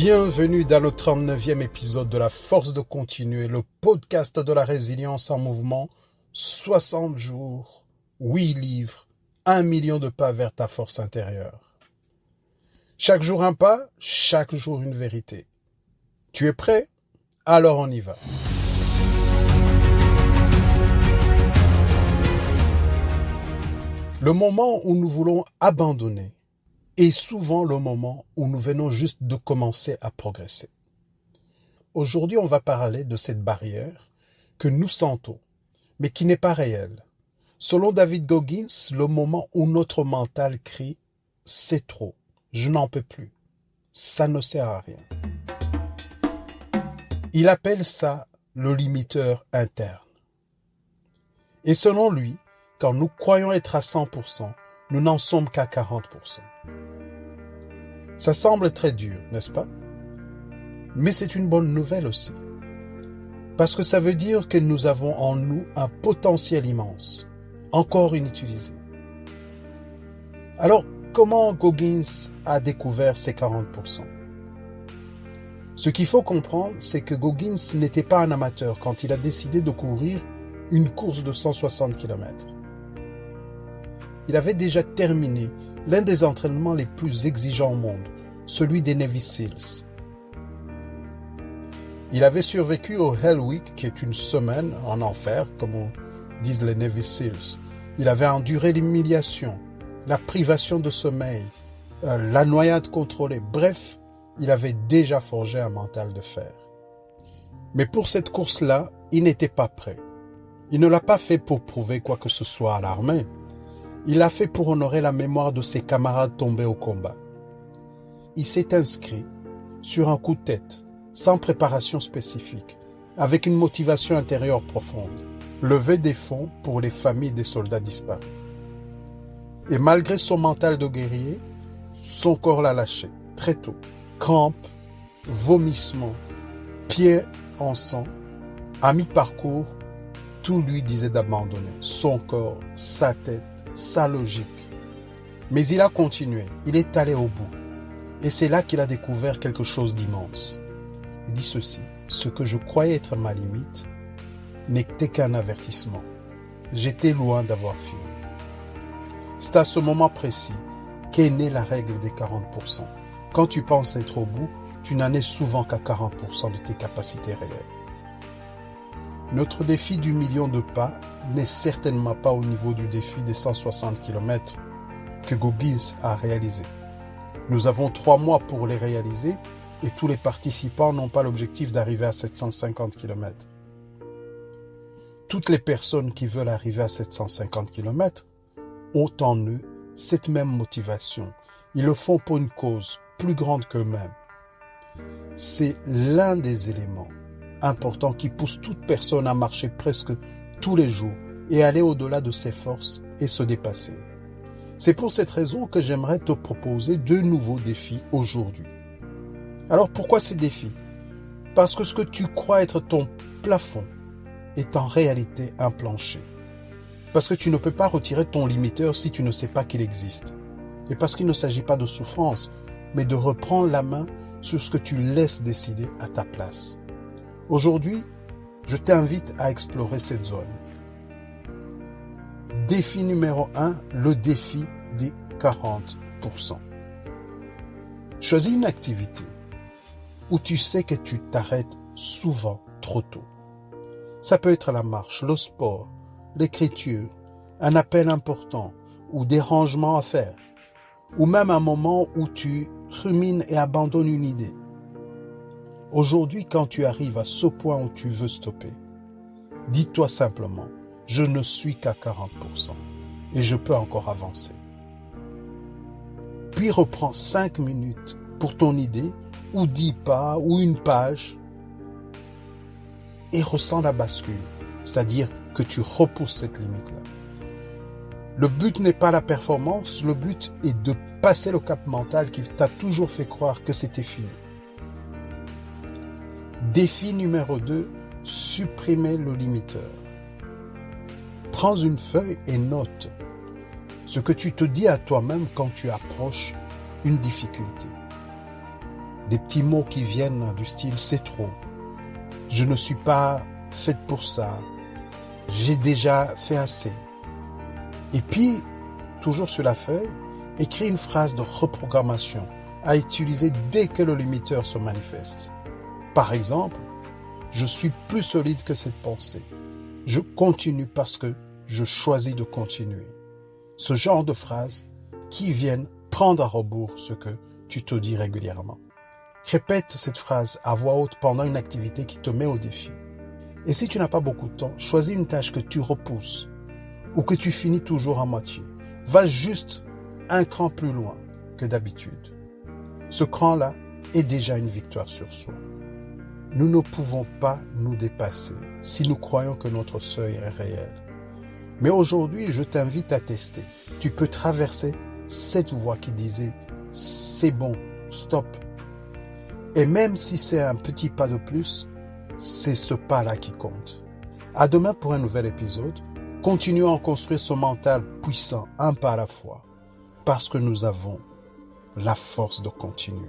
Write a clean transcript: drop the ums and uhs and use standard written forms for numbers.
Bienvenue dans le 39e épisode de La Force de Continuer, le podcast de la résilience en mouvement. 60 jours, 8 livres, 1 million de pas vers ta force intérieure. Chaque jour un pas, chaque jour une vérité. Tu es prêt? Alors on y va. Le moment où nous voulons abandonner est souvent le moment où nous venons juste de commencer à progresser. Aujourd'hui, on va parler de cette barrière que nous sentons, mais qui n'est pas réelle. Selon David Goggins, le moment où notre mental crie « c'est trop, je n'en peux plus, ça ne sert à rien ». Il appelle ça le limiteur interne. Et selon lui, quand nous croyons être à 100%, nous n'en sommes qu'à 40%. Ça semble très dur, n'est-ce pas? Mais c'est une bonne nouvelle aussi. Parce que ça veut dire que nous avons en nous un potentiel immense, encore inutilisé. Alors, comment Goggins a découvert ces 40%? Ce qu'il faut comprendre, c'est que Goggins n'était pas un amateur quand il a décidé de courir une course de 160 km. Il avait déjà terminé l'un des entraînements les plus exigeants au monde, celui des Navy Seals. Il avait survécu au Hell Week, qui est une semaine en enfer, comme on dit les Navy Seals. Il avait enduré l'humiliation, la privation de sommeil, la noyade contrôlée. Bref, il avait déjà forgé un mental de fer. Mais pour cette course-là, il n'était pas prêt. Il ne l'a pas fait pour prouver quoi que ce soit à l'armée. Il l'a fait pour honorer la mémoire de ses camarades tombés au combat. Il s'est inscrit sur un coup de tête, sans préparation spécifique, avec une motivation intérieure profonde, lever des fonds pour les familles des soldats disparus. Et malgré son mental de guerrier, son corps l'a lâché très tôt. Crampes, vomissements, pieds en sang, à mi-parcours, tout lui disait d'abandonner. Son corps, sa tête, sa logique. Mais il a continué, il est allé au bout. Et c'est là qu'il a découvert quelque chose d'immense. Il dit ceci: ce que je croyais être ma limite n'était qu'un avertissement. J'étais loin d'avoir fini. C'est à ce moment précis qu'est née la règle des 40%. Quand tu penses être au bout, tu n'en es souvent qu'à 40% de tes capacités réelles. Notre défi du million de pas n'est certainement pas au niveau du défi des 160 km que Goggins a réalisé. Nous avons 3 mois pour les réaliser et tous les participants n'ont pas l'objectif d'arriver à 750 km. Toutes les personnes qui veulent arriver à 750 km ont en eux cette même motivation. Ils le font pour une cause plus grande qu'eux-mêmes. C'est l'un des éléments importants qui pousse toute personne à marcher presque tous les jours et aller au-delà de ses forces et se dépasser. C'est pour cette raison que j'aimerais te proposer 2 nouveaux défis aujourd'hui. Alors pourquoi ces défis? Parce que ce que tu crois être ton plafond est en réalité un plancher. Parce que tu ne peux pas retirer ton limiteur si tu ne sais pas qu'il existe. Et parce qu'il ne s'agit pas de souffrance, mais de reprendre la main sur ce que tu laisses décider à ta place. Aujourd'hui, je t'invite à explorer cette zone. Défi numéro 1, le défi des 40%. Choisis une activité où tu sais que tu t'arrêtes souvent trop tôt. Ça peut être la marche, le sport, l'écriture, un appel important ou des rangements à faire, ou même un moment où tu rumines et abandonnes une idée. Aujourd'hui, quand tu arrives à ce point où tu veux stopper, dis-toi simplement: je ne suis qu'à 40% et je peux encore avancer. Puis reprends 5 minutes pour ton idée, ou 10 pas, ou une page, et ressens la bascule, c'est-à-dire que tu repousses cette limite-là. Le but n'est pas la performance, le but est de passer le cap mental qui t'a toujours fait croire que c'était fini. Défi numéro 2, supprimer le limiteur. Prends une feuille et note ce que tu te dis à toi-même quand tu approches une difficulté. Des petits mots qui viennent du style « c'est trop »,« je ne suis pas faite pour ça »,« j'ai déjà fait assez ». Et puis, toujours sur la feuille, écris une phrase de reprogrammation à utiliser dès que le limiteur se manifeste. Par exemple, « je suis plus solide que cette pensée ». Je continue parce que je choisis de continuer. Ce genre de phrases qui viennent prendre à rebours ce que tu te dis régulièrement. Répète cette phrase à voix haute pendant une activité qui te met au défi. Et si tu n'as pas beaucoup de temps, choisis une tâche que tu repousses ou que tu finis toujours à moitié. Va juste un cran plus loin que d'habitude. Ce cran-là est déjà une victoire sur soi. Nous ne pouvons pas nous dépasser si nous croyons que notre seuil est réel. Mais aujourd'hui, je t'invite à tester. Tu peux traverser cette voie qui disait « c'est bon, stop ». Et même si c'est un petit pas de plus, c'est ce pas-là qui compte. À demain pour un nouvel épisode. Continuons à construire ce mental puissant, un pas à la fois, parce que nous avons la force de continuer.